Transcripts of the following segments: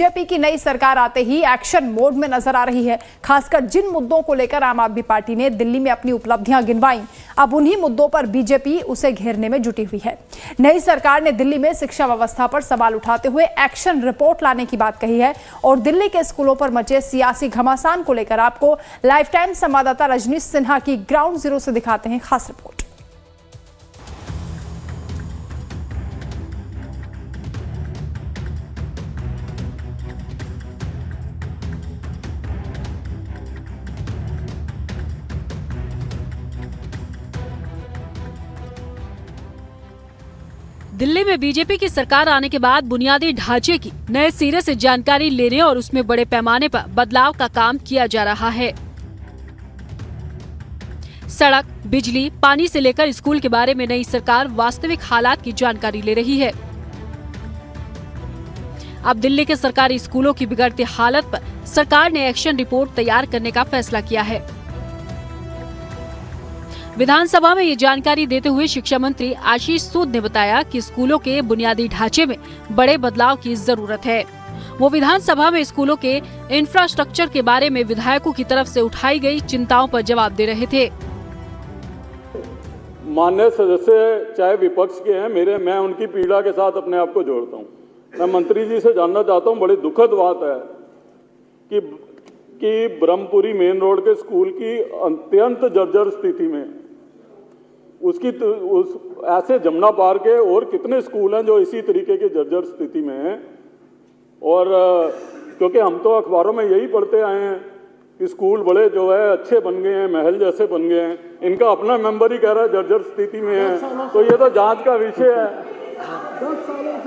BJP की नई सरकार आते ही एक्शन मोड में नजर आ रही है। खासकर जिन मुद्दों को लेकर आम आदमी पार्टी ने दिल्ली में अपनी उपलब्धियां गिनवाई, अब उन्हीं मुद्दों पर बीजेपी उसे घेरने में जुटी हुई है। नई सरकार ने दिल्ली में शिक्षा व्यवस्था पर सवाल उठाते हुए एक्शन रिपोर्ट लाने की बात कही है और दिल्ली के स्कूलों पर मचे सियासी घमासान को लेकर आपको लाइफ टाइम संवाददाता रजनीश सिन्हा की ग्राउंड जीरो से दिखाते हैं खास रिपोर्ट। दिल्ली में बीजेपी की सरकार आने के बाद बुनियादी ढांचे की नए सिरे से जानकारी लेने और उसमें बड़े पैमाने पर बदलाव का काम किया जा रहा है। सड़क, बिजली, पानी से लेकर स्कूल के बारे में नई सरकार वास्तविक हालात की जानकारी ले रही है। अब दिल्ली के सरकारी स्कूलों की बिगड़ती हालत पर सरकार ने एक्शन रिपोर्ट तैयार करने का फैसला किया है। विधानसभा में ये जानकारी देते हुए शिक्षा मंत्री आशीष सूद ने बताया कि स्कूलों के बुनियादी ढांचे में बड़े बदलाव की जरूरत है। वो विधानसभा में स्कूलों के इंफ्रास्ट्रक्चर के बारे में विधायकों की तरफ से उठाई गई चिंताओं पर जवाब दे रहे थे। माननीय सदस्य चाहे विपक्ष के हैं, मैं उनकी पीड़ा के साथ अपने आप को जोड़ता हूँ। मैं मंत्री जी से जानना चाहता हूँ, बड़ी दुखद बात है कि ब्रह्मपुरी मेन रोड के स्कूल की अत्यंत जर्जर स्थिति में ऐसे जमुना पार के और कितने स्कूल हैं जो इसी तरीके की जर्जर स्थिति में हैं। और क्योंकि हम तो अखबारों में यही पढ़ते आए हैं कि स्कूल बड़े जो है अच्छे बन गए हैं, महल जैसे बन गए हैं। इनका अपना मेंबर ही कह रहा है जर्जर स्थिति में है, तो ये तो जांच का विषय है।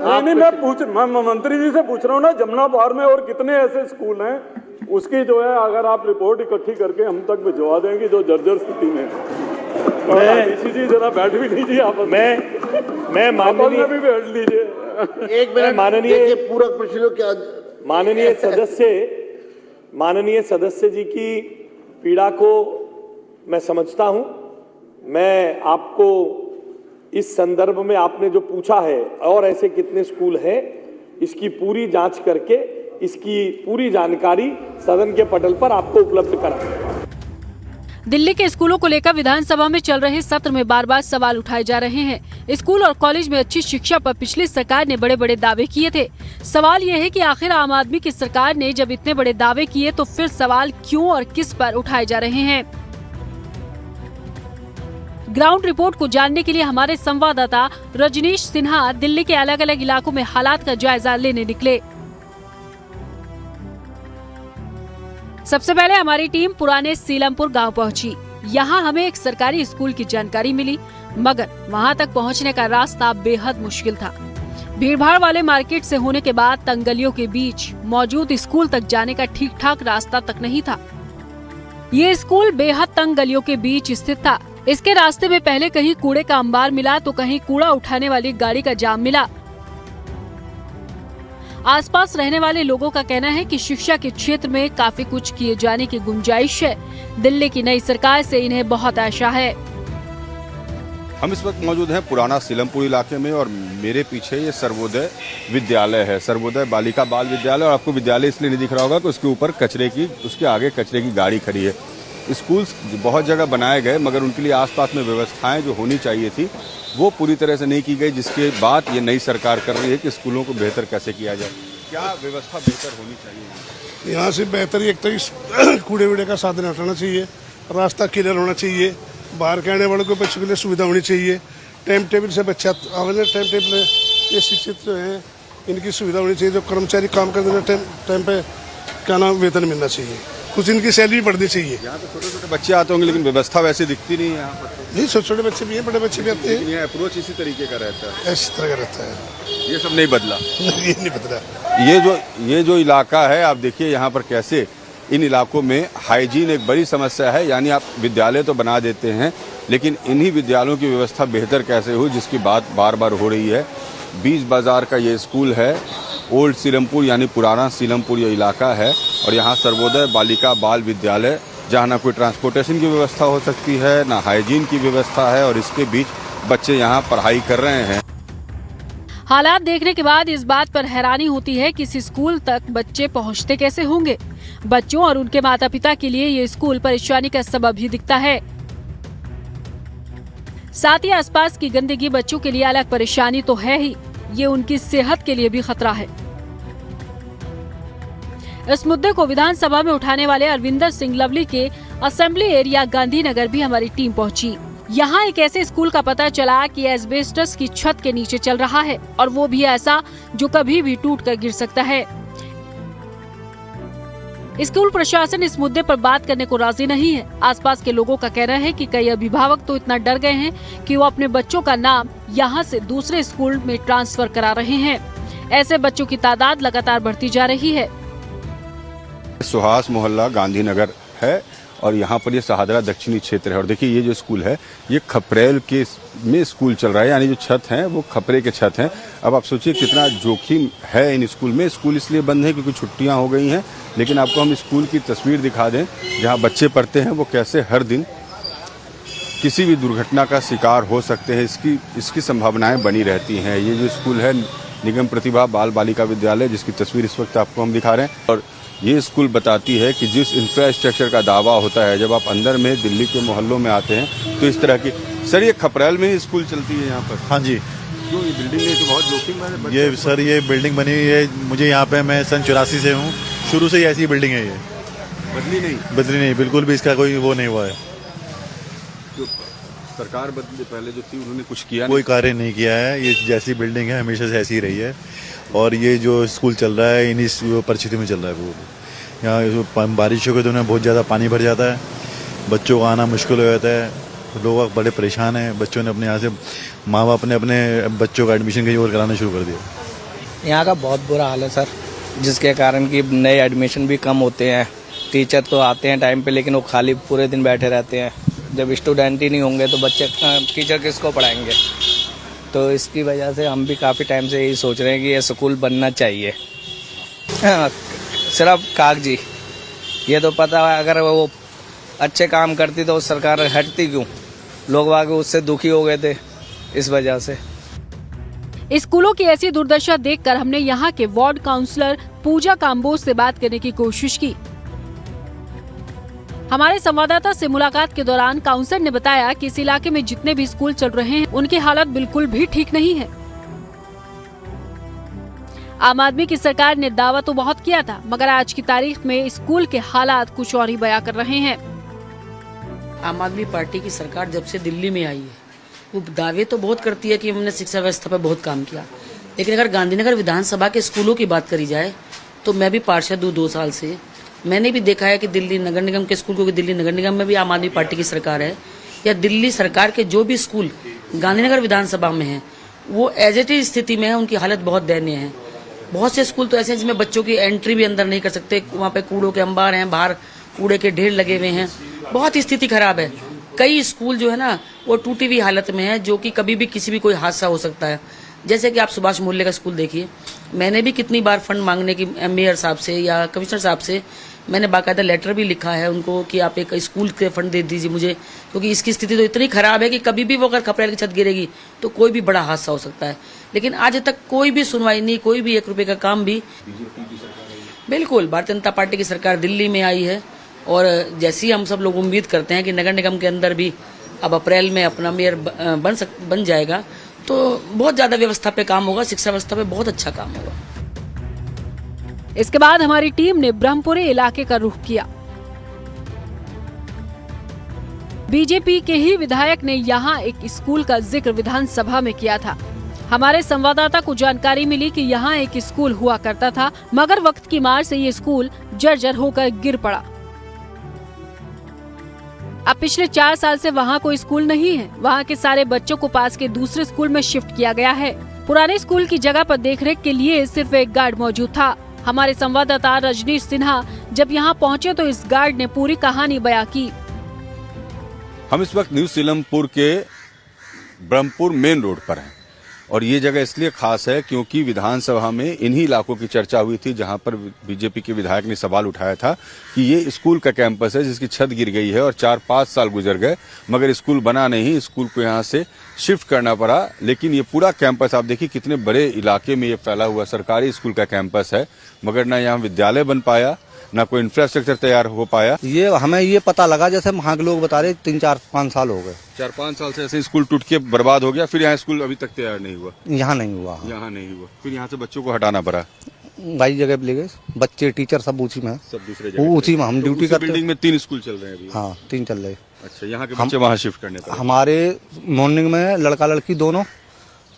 नहीं, मैं मंत्री जी से पूछ रहा हूँ ना, जमुना पार में और कितने ऐसे स्कूल हैं, उसकी जो है अगर आप रिपोर्ट इकट्ठी करके हम तक भिजवा देंगे जो जर्जर स्थिति में। इसी जी जरा बैठ भी लीजिए आप। मैं माननीय भी बैठ लीजिए एक मिनट। माननीय पूरक प्रश्नों क्या माननीय सदस्य जी की पीड़ा को मैं समझता हूं। मैं आपको इस संदर्भ में आपने जो पूछा है और ऐसे कितने स्कूल हैं, इसकी पूरी जांच करके इसकी पूरी जानकारी सदन के पटल पर आपको उपलब्ध कराएंगे। दिल्ली के स्कूलों को लेकर विधानसभा में चल रहे सत्र में बार बार सवाल उठाए जा रहे हैं। स्कूल और कॉलेज में अच्छी शिक्षा पर पिछली सरकार ने बड़े बड़े दावे किए थे। सवाल यह है कि आखिर आम आदमी की सरकार ने जब इतने बड़े दावे किए तो फिर सवाल क्यों और किस पर उठाए जा रहे हैं। ग्राउंड रिपोर्ट को जानने के लिए हमारे संवाददाता रजनीश सिन्हा दिल्ली के अलग अलग इलाकों में हालात का जायजा लेने निकले। सबसे पहले हमारी टीम पुराने सीलमपुर गांव पहुंची। यहां हमें एक सरकारी स्कूल की जानकारी मिली, मगर वहां तक पहुंचने का रास्ता बेहद मुश्किल था। भीड़भाड़ वाले मार्केट से होने के बाद तंग गलियों के बीच मौजूद स्कूल तक जाने का ठीक ठाक रास्ता तक नहीं था। ये स्कूल बेहद तंग गलियों के बीच स्थित था। इसके रास्ते में पहले कहीं कूड़े का अंबार मिला तो कहीं कूड़ा उठाने वाली गाड़ी का जाम मिला। आसपास रहने वाले लोगों का कहना है कि शिक्षा के क्षेत्र में काफी कुछ किए जाने की गुंजाइश है। दिल्ली की नई सरकार से इन्हें बहुत आशा है। हम इस वक्त मौजूद हैं पुराना सीलमपुर इलाके में और मेरे पीछे ये सर्वोदय विद्यालय है, सर्वोदय बालिका बाल विद्यालय। और आपको विद्यालय इसलिए नहीं दिख रहा होगा कि उसके ऊपर उसके आगे कचरे की गाड़ी खड़ी है। स्कूल बहुत जगह बनाए गए, मगर उनके लिए आसपास में व्यवस्थाएं जो होनी चाहिए थी वो पूरी तरह से नहीं की गई, जिसके बाद ये नई सरकार कर रही है कि स्कूलों को बेहतर कैसे किया जाए। क्या व्यवस्था बेहतर होनी चाहिए? यहाँ से बेहतर एक तो कूड़े वूड़े का साधन हटाना चाहिए, रास्ता क्लियर होना चाहिए, बाहर के आने वालों को बच्चों के लिए सुविधा होनी चाहिए, टाइम टेबल से बच्चा आवेदन टाइम टेबल ये शिक्षित जो हैं इनकी सुविधा होनी चाहिए। जो कर्मचारी काम करते हैं टाइम पे क्या नाम वेतन मिलना चाहिए, कुछ इनकी सैलरी बढ़नी चाहिए। यहाँ तो छोटे छोटे बच्चे आते होंगे, लेकिन व्यवस्था वैसे दिखती नहीं है यहाँ पर। नहीं, छोटे छोटे बच्चे भी हैं, बड़े बच्चे भी आते हैं। ये अप्रोच इसी तरीके का रहता है, इसी तरह का रहता है। ये सब नहीं बदला। ये नहीं बदला। ये जो इलाका है, आप देखिए यहाँ पर कैसे इन इलाकों में हाइजीन एक बड़ी समस्या है। यानी आप विद्यालय तो बना देते हैं, लेकिन इन्हीं विद्यालयों की व्यवस्था बेहतर कैसे हो, जिसकी बात बार बार हो रही है। बीच बाजार का ये स्कूल है, ओल्ड सीलमपुर यानी पुराना सीलमपुर ये इलाका है। और यहाँ सर्वोदय बालिका बाल विद्यालय, जहाँ ना कोई ट्रांसपोर्टेशन की व्यवस्था हो सकती है, ना हाइजीन की व्यवस्था है, और इसके बीच बच्चे यहाँ पढ़ाई कर रहे हैं। हालात देखने के बाद इस बात पर हैरानी होती है कि इस स्कूल तक बच्चे पहुंचते कैसे होंगे। बच्चों और उनके माता पिता के लिए ये स्कूल परेशानी का सबब ही दिखता है। साथ ही आसपास की गंदगी बच्चों के लिए अलग परेशानी तो है ही, ये उनकी सेहत के लिए भी खतरा है। इस मुद्दे को विधानसभा में उठाने वाले अरविंदर सिंह लवली के असेंबली एरिया गांधीनगर भी हमारी टीम पहुंची। यहाँ एक ऐसे स्कूल का पता चला कि एस्बेस्टस की छत के नीचे चल रहा है और वो भी ऐसा जो कभी भी टूटकर गिर सकता है। स्कूल प्रशासन इस मुद्दे पर बात करने को राजी नहीं है। आसपास के लोगों का कहना है कि कई अभिभावक तो इतना डर गए हैं कि वो अपने बच्चों का नाम यहाँ से दूसरे स्कूल में ट्रांसफर करा रहे हैं। ऐसे बच्चों की तादाद लगातार बढ़ती जा रही है। सुहास मोहल्ला गांधीनगर है और यहाँ पर ये सहादरा दक्षिणी क्षेत्र है। और देखिए ये जो स्कूल है ये खपरेल के में स्कूल चल रहा है, यानी जो छत है वो खपरे के छत है। अब आप सोचिए कितना जोखिम है इन स्कूल में। स्कूल इसलिए बंद है क्योंकि छुट्टियां हो गई हैं, लेकिन आपको हम स्कूल की तस्वीर दिखा दें जहाँ बच्चे पढ़ते हैं वो कैसे हर दिन किसी भी दुर्घटना का शिकार हो सकते हैं, इसकी संभावनाएं बनी रहती हैं। ये जो स्कूल है निगम प्रतिभा बाल बालिका विद्यालय, जिसकी तस्वीर इस वक्त आपको हम दिखा रहे हैं। और ये स्कूल बताती है कि जिस इंफ्रास्ट्रक्चर का दावा होता है, जब आप अंदर में दिल्ली के मोहल्लों में आते हैं तो इस तरह की। सर ये खपरेल में ही स्कूल चलती है यहाँ पर? हाँ जी। क्यों ये बिल्डिंग नहीं तो बहुत जोखिम है? ये सर ये बिल्डिंग बनी हुई है, मुझे यहाँ पे मैं सन 84 से हूँ, शुरू से ही ऐसी बिल्डिंग है। ये बदली नहीं, बिल्कुल भी इसका कोई वो नहीं हुआ है। जो सरकार बदली पहले जो थी उन्होंने कुछ किया कोई कार्य नहीं किया है। ये जैसी बिल्डिंग है हमेशा से ऐसी ही रही है और ये जो स्कूल चल रहा है इन्हीं परिस्थिति में चल रहा है। वो यहाँ बारिशों के दिनों में बहुत ज़्यादा पानी भर जाता है, बच्चों को आना मुश्किल हो जाता है, लोग बड़े परेशान हैं। बच्चों ने अपने यहाँ से माँ बाप ने अपने बच्चों का एडमिशन कहीं और कराना शुरू कर दिया। यहाँ का बहुत बुरा हाल है सर, जिसके कारण कि नए एडमिशन भी कम होते हैं। टीचर तो आते हैं टाइम पे, लेकिन वो खाली पूरे दिन बैठे रहते हैं। जब स्टूडेंट ही नहीं होंगे तो बच्चे टीचर किसको पढ़ाएंगे? तो इसकी वजह से हम भी काफ़ी टाइम से यही सोच रहे हैं कि ये स्कूल बनना चाहिए। सिर्फ कागजी, ये तो पता है अगर वो अच्छे काम करती तो सरकार हटती क्यों? लोग वाग उससे दुखी हो गए थे इस वजह से। स्कूलों की ऐसी दुर्दशा देखकर हमने यहाँ के वार्ड काउंसलर पूजा काम्बोज से बात करने की कोशिश की। हमारे संवाददाता से मुलाकात के दौरान काउंसलर ने बताया कि इस इलाके में जितने भी स्कूल चल रहे हैं उनकी हालत बिल्कुल भी ठीक नहीं है। आम आदमी की सरकार ने दावा तो बहुत किया था, मगर आज की तारीख में स्कूल के हालात कुछ और ही बयां कर रहे हैं। आम आदमी पार्टी की सरकार जब से दिल्ली में आई है वो दावे तो बहुत करती है कि हमने शिक्षा व्यवस्था पर बहुत काम किया, लेकिन अगर गांधीनगर विधानसभा के स्कूलों की बात करी जाए तो मैं भी पार्षद हूँ 2 साल से। मैंने भी देखा है कि दिल्ली नगर निगम के स्कूल, क्योंकि दिल्ली नगर निगम में भी आम आदमी पार्टी की सरकार है, या दिल्ली सरकार के जो भी स्कूल गांधीनगर विधानसभा में हैं वो एज इट इज स्थिति में है, उनकी हालत बहुत दयनीय है। बहुत से स्कूल तो ऐसे हैं जिसमें बच्चों की एंट्री भी अंदर नहीं कर सकते, वहाँ पे कूड़ों के अंबार हैं, बाहर कूड़े के ढेर लगे हुए हैं, बहुत स्थिति खराब है। कई स्कूल जो है ना वो टूटी हुई हालत में है, जो कि कभी भी किसी भी कोई हादसा हो सकता है। जैसे कि आप सुभाष मोहल्ले का स्कूल देखिए, मैंने भी कितनी बार फंड मांगने की मेयर साहब से या कमिश्नर साहब से मैंने बाकायदा लेटर भी लिखा है उनको कि आप एक स्कूल के फंड दे दीजिए मुझे, क्योंकि इसकी स्थिति तो इतनी खराब है कि कभी भी वो अगर खपरेल की छत गिरेगी तो कोई भी बड़ा हादसा हो सकता है। लेकिन आज तक कोई भी सुनवाई नहीं, कोई भी 1 रुपए का काम भी। बिल्कुल भारतीय जनता पार्टी की सरकार दिल्ली में आई है और जैसी हम सब लोग उम्मीद करते हैं कि नगर निगम के अंदर भी अब अप्रैल में अपना मेयर बन जाएगा तो बहुत ज्यादा व्यवस्था पे काम होगा, शिक्षा व्यवस्था पे बहुत अच्छा काम होगा। इसके बाद हमारी टीम ने ब्रह्मपुरी इलाके का रुख किया। बीजेपी के ही विधायक ने यहाँ एक स्कूल का जिक्र विधानसभा में किया था। हमारे संवाददाता को जानकारी मिली कि यहाँ एक स्कूल हुआ करता था, मगर वक्त की मार से ये स्कूल जर्जर होकर गिर पड़ा। अब पिछले 4 साल से वहाँ कोई स्कूल नहीं है। वहाँ के सारे बच्चों को पास के दूसरे स्कूल में शिफ्ट किया गया है। पुराने स्कूल की जगह पर देखरेख के लिए सिर्फ एक गार्ड मौजूद था। हमारे संवाददाता रजनीश सिन्हा जब यहाँ पहुँचे तो इस गार्ड ने पूरी कहानी बयां की। हम इस वक्त न्यू सीलमपुर के ब्रह्मपुर मेन रोड पर हैं और ये जगह इसलिए खास है क्योंकि विधानसभा में इन्हीं इलाकों की चर्चा हुई थी जहां पर बीजेपी के विधायक ने सवाल उठाया था कि ये स्कूल का कैंपस है जिसकी छत गिर गई है और 4-5 साल गुजर गए मगर स्कूल बना नहीं, स्कूल को यहाँ से शिफ्ट करना पड़ा। लेकिन ये पूरा कैंपस आप देखिए कितने बड़े इलाके में ये फैला हुआ सरकारी स्कूल का कैंपस है, मगर ना यहाँ विद्यालय बन पाया, ना कोई इंफ्रास्ट्रक्चर तैयार हो पाया। ये हमें ये पता लगा जैसे वहाँ के लोग बता रहे 3-4-5 साल हो गए। 4-5 साल से ऐसे स्कूल टूट के बर्बाद हो गया, फिर यहाँ स्कूल अभी तक तैयार नहीं हुआ। यहाँ नहीं हुआ। यहाँ नहीं हुआ, फिर यहाँ से बच्चों को हटाना पड़ा। भाई जगह पे ले गए, बच्चे टीचर सब उसी में, सब दूसरे वो जगह उसी में हम ड्यूटी करते। बिल्डिंग में 3 स्कूल चल रहे हैं अभी। हाँ 3 चल रहे। अच्छा, यहाँ के बच्चे वहाँ शिफ्ट करने पड़े। हमारे मॉर्निंग में लड़का लड़की दोनों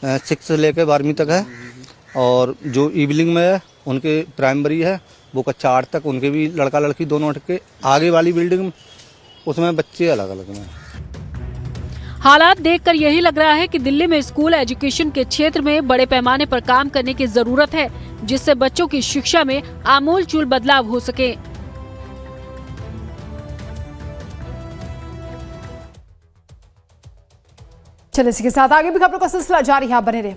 6 से लेकर 12वीं तक है, और जो इवनिंग में है उनके प्राइमरी है वो कक्षा 8 तक, उनके भी लड़का लड़की दोनों हट के आगे वाली बिल्डिंग में उसमें बच्चे अलग अलग में। हालात देखकर यही लग रहा है कि दिल्ली में स्कूल एजुकेशन के क्षेत्र में बड़े पैमाने पर काम करने की जरूरत है, जिससे बच्चों की शिक्षा में आमूलचूल बदलाव हो सके। चलिए इसी के साथ आगे भी खबरों का सिलसिला जारी है, बने रहे।